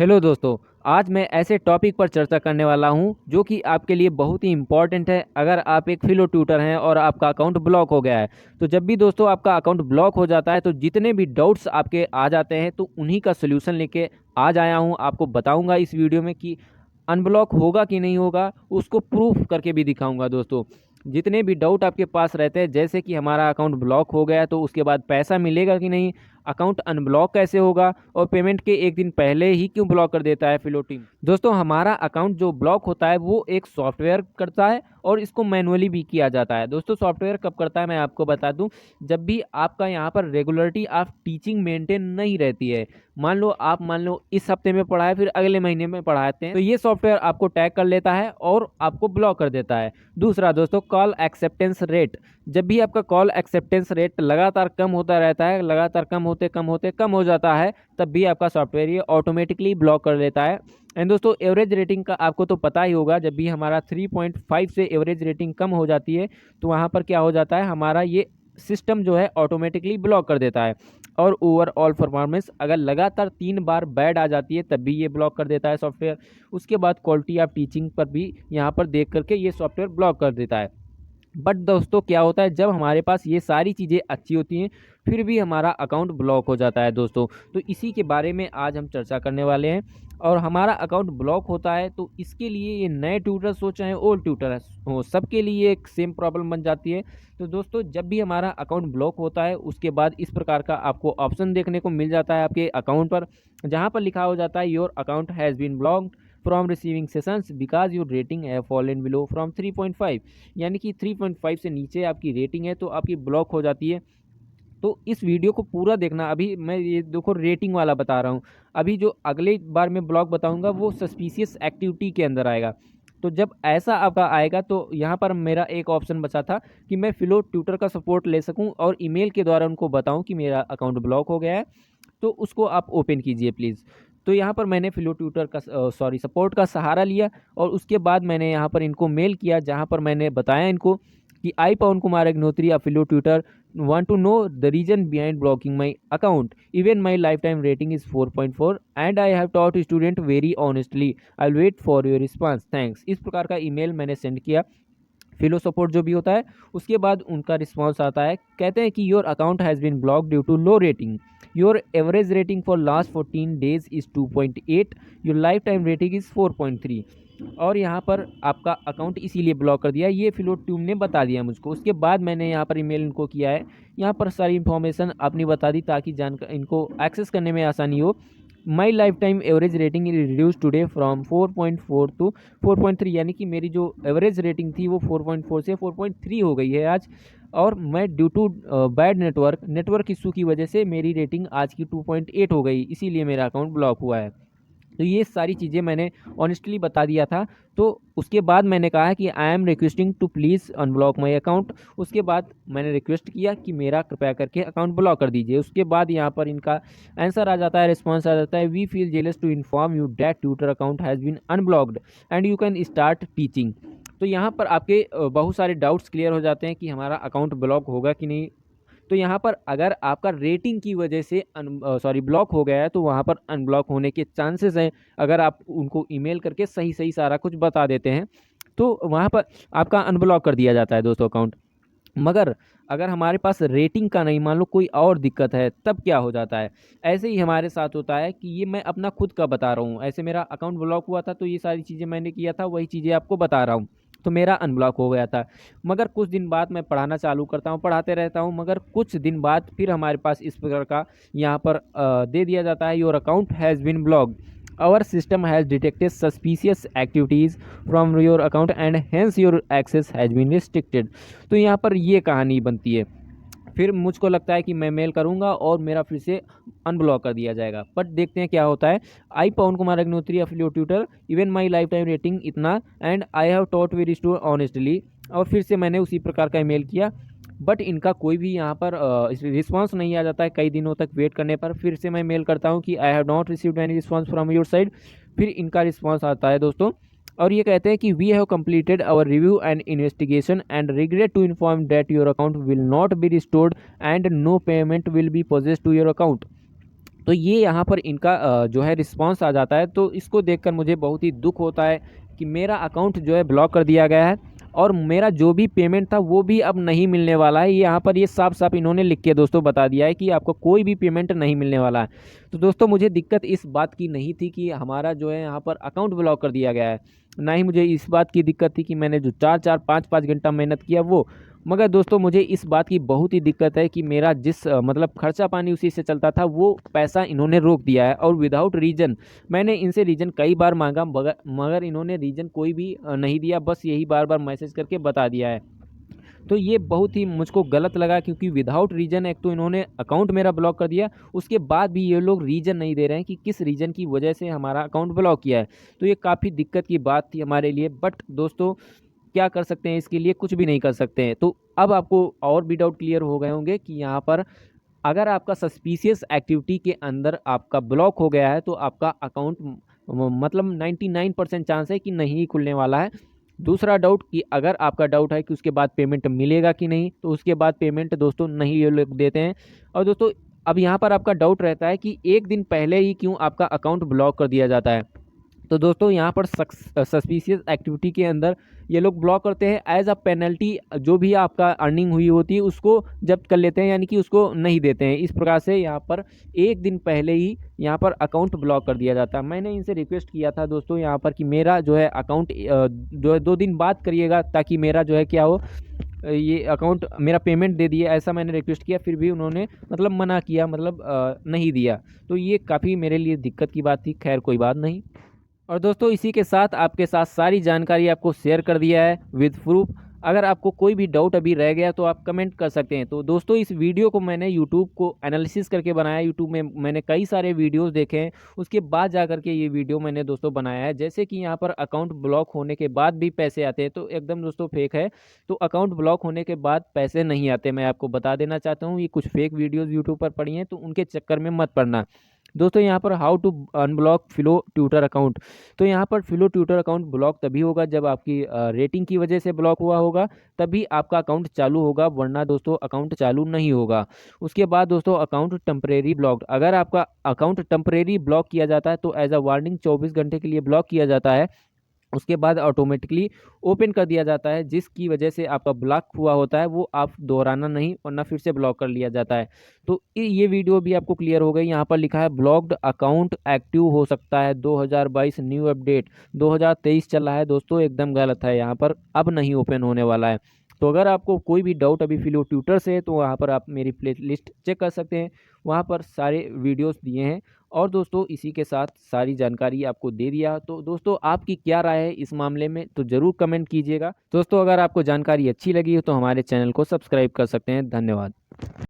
Hello दोस्तों। आज मैं ऐसे टॉपिक पर चर्चा करने वाला हूं जो कि आपके लिए बहुत ही इम्पॉर्टेंट है। अगर आप एक फिलो ट्यूटर हैं और आपका अकाउंट ब्लॉक हो गया है तो जब भी दोस्तों आपका अकाउंट ब्लॉक हो जाता है तो जितने भी डाउट्स आपके आ जाते हैं तो उन्हीं का सोल्यूशन लेके आज आया हूं। आपको बताऊंगा इस वीडियो में कि अनब्लॉक होगा कि नहीं होगा, उसको प्रूफ करके भी दिखाऊंगा। दोस्तों जितने भी डाउट आपके पास रहते हैं, जैसे कि हमारा अकाउंट ब्लॉक हो गया तो उसके बाद पैसा मिलेगा कि नहीं, अकाउंट अनब्लॉक कैसे होगा और पेमेंट के एक दिन पहले ही क्यों ब्लॉक कर देता है फिलो टीम। दोस्तों हमारा अकाउंट जो ब्लॉक होता है वो एक सॉफ्टवेयर करता है और इसको मैनुअली भी किया जाता है। दोस्तों सॉफ्टवेयर कब करता है मैं आपको बता दूं, जब भी आपका यहाँ पर रेगुलरिटी ऑफ टीचिंग मेंटेन नहीं रहती है। मान लो इस हफ्ते में पढ़ाए फिर अगले महीने में पढ़ाते हैं तो ये सॉफ्टवेयर आपको टैग कर लेता है और आपको ब्लॉक कर देता है। दूसरा दोस्तों कॉल एक्सेप्टेंस रेट, जब भी आपका कॉल एक्सेप्टेंस रेट लगातार कम होता रहता है, लगातार कम हो जाता है, तब भी आपका सॉफ्टवेयर ये ऑटोमेटिकली ब्लॉक कर लेता है। एंड दोस्तों एवरेज रेटिंग का आपको तो पता ही होगा, जब भी हमारा 3.5 से एवरेज रेटिंग कम हो जाती है तो वहाँ पर क्या हो जाता है, हमारा ये सिस्टम जो है ऑटोमेटिकली ब्लॉक कर देता है। और ओवरऑल परफॉर्मेंस अगर लगातार 3 बार बैड आ जाती है तब भी ये ब्लॉक कर देता है सॉफ्टवेयर। उसके बाद क्वालिटी ऑफ टीचिंग पर भी यहाँ पर देख करके ये सॉफ्टवेयर ब्लॉक कर देता है। बट दोस्तों क्या होता है, जब हमारे पास ये सारी चीज़ें अच्छी होती हैं फिर भी हमारा अकाउंट ब्लॉक हो जाता है दोस्तों। तो इसी के बारे में आज हम चर्चा करने वाले हैं। और हमारा अकाउंट ब्लॉक होता है तो इसके लिए ये नए ट्यूटर्स हो चाहे ओल्ड ट्यूटर हो, सबके लिए एक सेम प्रॉब्लम बन जाती है। तो दोस्तों जब भी हमारा अकाउंट ब्लॉक होता है उसके बाद इस प्रकार का आपको ऑप्शन देखने को मिल जाता है आपके अकाउंट पर, जहाँ पर लिखा हो जाता है your account has been blocked from receiving sessions because your rating है फॉलन बिलो फ्रॉम 3.5। यानी कि 3.5 से नीचे आपकी रेटिंग है तो आपकी ब्लॉक हो जाती है। तो इस वीडियो को पूरा देखना। अभी मैं ये देखो रेटिंग वाला बता रहा हूँ, अभी जो अगले बार मैं ब्लॉक बताऊंगा वो सस्पिशियस एक्टिविटी के अंदर आएगा। तो जब ऐसा आपका आएगा तो यहाँ पर मेरा एक ऑप्शन बचा था कि मैं फिलो ट्यूटर का सपोर्ट ले सकूँ और ईमेल के द्वारा उनको बताऊँ कि मेरा अकाउंट ब्लॉक हो गया है, तो उसको आप ओपन कीजिए प्लीज़। तो यहाँ पर मैंने फिलो ट्यूटर का सपोर्ट का सहारा लिया और उसके बाद मैंने यहाँ पर इनको मेल किया, जहाँ पर मैंने बताया इनको कि आई पवन कुमार अग्नोत्री अ फिलो tutor want to know the reason behind blocking my account. Even my lifetime rating is 4.4 and I have taught student very honestly. I'll wait for your response. Thanks. इस प्रकार का ईमेल मैंने सेंड किया फिलो सपोर्ट जो भी होता है। उसके बाद उनका रिस्पांस आता है, कहते हैं कि your account has been blocked due to low rating. Your average rating for last 14 days is 2.8। Your lifetime rating is 4.3। और यहाँ पर आपका अकाउंट इसीलिए ब्लॉक कर दिया, ये फिलो ट्यूब ने बता दिया मुझको। उसके बाद मैंने यहाँ पर ईमेल इनको किया है, यहाँ पर सारी इन्फॉर्मेशन आपने बता दी ताकि जानकर इनको एक्सेस करने में आसानी हो। My lifetime average rating reduce today from 4.4 to 4.3, यानी कि मेरी जो एवरेज रेटिंग थी वो 4.4 से 4.3 हो गई है आज। और मैं due to bad network issue की वजह से मेरी रेटिंग आज की 2.8 हो गई, इसीलिए मेरा अकाउंट ब्लॉक हुआ है। तो ये सारी चीज़ें मैंने ऑनेस्टली बता दिया था। तो उसके बाद मैंने कहा कि I am requesting to please unblock my account. उसके बाद मैंने रिक्वेस्ट किया कि मेरा कृपया करके अकाउंट ब्लॉक कर दीजिए। उसके बाद यहाँ पर इनका आंसर आ जाता है, रिस्पॉन्स आ जाता है, we feel jealous to inform you that tutor account has been unblocked and you can start teaching. तो यहाँ पर आपके बहुत सारे डाउट्स क्लियर हो जाते हैं कि हमारा अकाउंट ब्लॉक होगा कि नहीं। तो यहाँ पर अगर आपका रेटिंग की वजह से ब्लॉक हो गया है तो वहाँ पर अनब्लॉक होने के चांसेस हैं, अगर आप उनको ईमेल करके सही सही सारा कुछ बता देते हैं तो वहाँ पर आपका अनब्लॉक कर दिया जाता है दोस्तों अकाउंट। मगर अगर हमारे पास रेटिंग का नहीं, मान लो कोई और दिक्कत है, तब क्या हो जाता है। ऐसे ही हमारे साथ होता है कि ये मैं अपना खुद का बता रहा हूँ, ऐसे मेरा अकाउंट ब्लॉक हुआ था तो ये सारी चीज़ें मैंने किया था, वही चीज़ें आपको बता रहा हूँ। तो मेरा अनब्लॉक हो गया था, मगर कुछ दिन बाद मैं पढ़ाना चालू करता हूँ, पढ़ाते रहता हूँ, मगर कुछ दिन बाद फिर हमारे पास इस प्रकार का यहाँ पर दे दिया जाता है, your account has been blocked, our system has detected suspicious activities from your account and hence your access has been restricted। तो यहाँ पर ये कहानी बनती है। फिर मुझको लगता है कि मैं मेल करूंगा और मेरा फिर से अनब्लॉक कर दिया जाएगा, बट देखते हैं क्या होता है। I Pawan Kumar Agnotri Filo tutor, even my lifetime rating इतना and I have taught very store honestly. और फिर से मैंने उसी प्रकार का ईमेल किया, बट इनका कोई भी यहाँ पर रिस्पांस नहीं आ जाता है कई दिनों तक वेट करने पर। फिर से मैं मेल करता हूँ कि I have not received any response from your side. फिर इनका रिस्पांस आता है दोस्तों और ये कहते हैं कि we have completed our review and investigation and regret to inform that your account will not be restored and no payment will be processed to your account. तो ये यहाँ पर इनका जो है रिस्पॉन्स आ जाता है। तो इसको देखकर मुझे बहुत ही दुख होता है कि मेरा अकाउंट जो है ब्लॉक कर दिया गया है और मेरा जो भी पेमेंट था वो भी अब नहीं मिलने वाला है। ये यहाँ पर ये साफ साफ इन्होंने लिख के दोस्तों बता दिया है कि आपको कोई भी पेमेंट नहीं मिलने वाला है। तो दोस्तों मुझे दिक्कत इस बात की नहीं थी कि हमारा जो है यहाँ पर अकाउंट ब्लॉक कर दिया गया है, ना ही मुझे इस बात की दिक्कत थी कि मैंने जो 4-4 5-5 घंटा मेहनत किया वो। मगर दोस्तों मुझे इस बात की बहुत ही दिक्कत है कि मेरा जिस मतलब खर्चा पानी उसी से चलता था वो पैसा इन्होंने रोक दिया है और विदाउट रीज़न। मैंने इनसे रीज़न कई बार मांगा मगर इन्होंने रीज़न कोई भी नहीं दिया, बस यही बार बार मैसेज करके बता दिया है। तो ये बहुत ही मुझको गलत लगा क्योंकि विदाउट रीज़न एक तो इन्होंने अकाउंट मेरा ब्लॉक कर दिया, उसके बाद भी ये लोग रीज़न नहीं दे रहे हैं कि किस रीज़न की वजह से हमारा अकाउंट ब्लॉक किया है। तो ये काफ़ी दिक्कत की बात थी हमारे लिए, बट दोस्तों क्या कर सकते हैं, इसके लिए कुछ भी नहीं कर सकते हैं। तो अब आपको और भी डाउट क्लियर हो गए होंगे कि यहाँ पर अगर आपका सस्पिशियस एक्टिविटी के अंदर आपका ब्लॉक हो गया है तो आपका अकाउंट मतलब 99% चांस है कि नहीं खुलने वाला है। दूसरा डाउट कि अगर आपका डाउट है कि उसके बाद पेमेंट मिलेगा कि नहीं, तो उसके बाद पेमेंट दोस्तों नहीं ये लोग देते हैं। और दोस्तों अब यहाँ पर आपका डाउट रहता है कि एक दिन पहले ही क्यों आपका अकाउंट ब्लॉक कर दिया जाता है। तो दोस्तों यहाँ पर सस्पिशियस एक्टिविटी के अंदर ये लोग ब्लॉक करते हैं एज अ पेनल्टी, जो भी आपका अर्निंग हुई होती है उसको जब्त कर लेते हैं, यानी कि उसको नहीं देते हैं। इस प्रकार से यहाँ पर एक दिन पहले ही यहाँ पर अकाउंट ब्लॉक कर दिया जाता है। मैंने इनसे रिक्वेस्ट किया था दोस्तों यहाँ पर कि मेरा जो है अकाउंट जो है 2 दिन बाद करिएगा ताकि मेरा जो है क्या हो, ये अकाउंट मेरा पेमेंट दे दिए, ऐसा मैंने रिक्वेस्ट किया। फिर भी उन्होंने मतलब मना किया, मतलब नहीं दिया। तो ये काफ़ी मेरे लिए दिक्कत की बात थी। खैर कोई बात नहीं। और दोस्तों इसी के साथ आपके साथ सारी जानकारी आपको शेयर कर दिया है विद प्रूफ। अगर आपको कोई भी डाउट अभी रह गया तो आप कमेंट कर सकते हैं। तो दोस्तों इस वीडियो को मैंने यूट्यूब को एनालिसिस करके बनाया। यूट्यूब में मैंने कई सारे वीडियोस देखे हैं, उसके बाद जा करके ये वीडियो मैंने दोस्तों बनाया है। जैसे कि यहाँ पर अकाउंट ब्लॉक होने के बाद भी पैसे आते हैं, तो एकदम दोस्तों फेक है। तो अकाउंट ब्लॉक होने के बाद पैसे नहीं आते, मैं आपको बता देना चाहता हूँ। ये कुछ फेक वीडियोज़ यूट्यूब पर पड़ी हैं, तो उनके चक्कर में मत पड़ना। दोस्तों यहाँ पर how to unblock Filo tutor account. तो यहाँ पर फिलो ट्यूटर अकाउंट ब्लॉक तभी होगा जब आपकी रेटिंग की वजह से ब्लॉक हुआ होगा, तभी आपका अकाउंट चालू होगा, वरना दोस्तों अकाउंट चालू नहीं होगा। उसके बाद दोस्तों अकाउंट टेम्परेरी ब्लॉक। अगर आपका अकाउंट टेम्परेरी ब्लॉक किया जाता है तो एज अ वार्निंग 24 घंटे के लिए ब्लॉक किया जाता है। उसके बाद ऑटोमेटिकली ओपन कर दिया जाता है, जिसकी वजह से आपका ब्लॉक हुआ होता है वो आप दोहराना नहीं, वरना फिर से ब्लॉक कर लिया जाता है। तो ये वीडियो भी आपको क्लियर हो गई। यहाँ पर लिखा है ब्लॉक्ड अकाउंट एक्टिव हो सकता है 2022 न्यू अपडेट। 2023 चल रहा है दोस्तों, एकदम गलत है। यहाँ पर अब नहीं ओपन होने वाला है। तो अगर आपको कोई भी डाउट अभी फिलो ट्यूटर से है तो वहाँ पर आप मेरी प्ले लिस्ट चेक कर सकते हैं, वहाँ पर सारे वीडियोस दिए हैं। और दोस्तों इसी के साथ सारी जानकारी आपको दे दिया। तो दोस्तों आपकी क्या राय है इस मामले में, तो ज़रूर कमेंट कीजिएगा। दोस्तों अगर आपको जानकारी अच्छी लगी हो तो हमारे चैनल को सब्सक्राइब कर सकते हैं। धन्यवाद।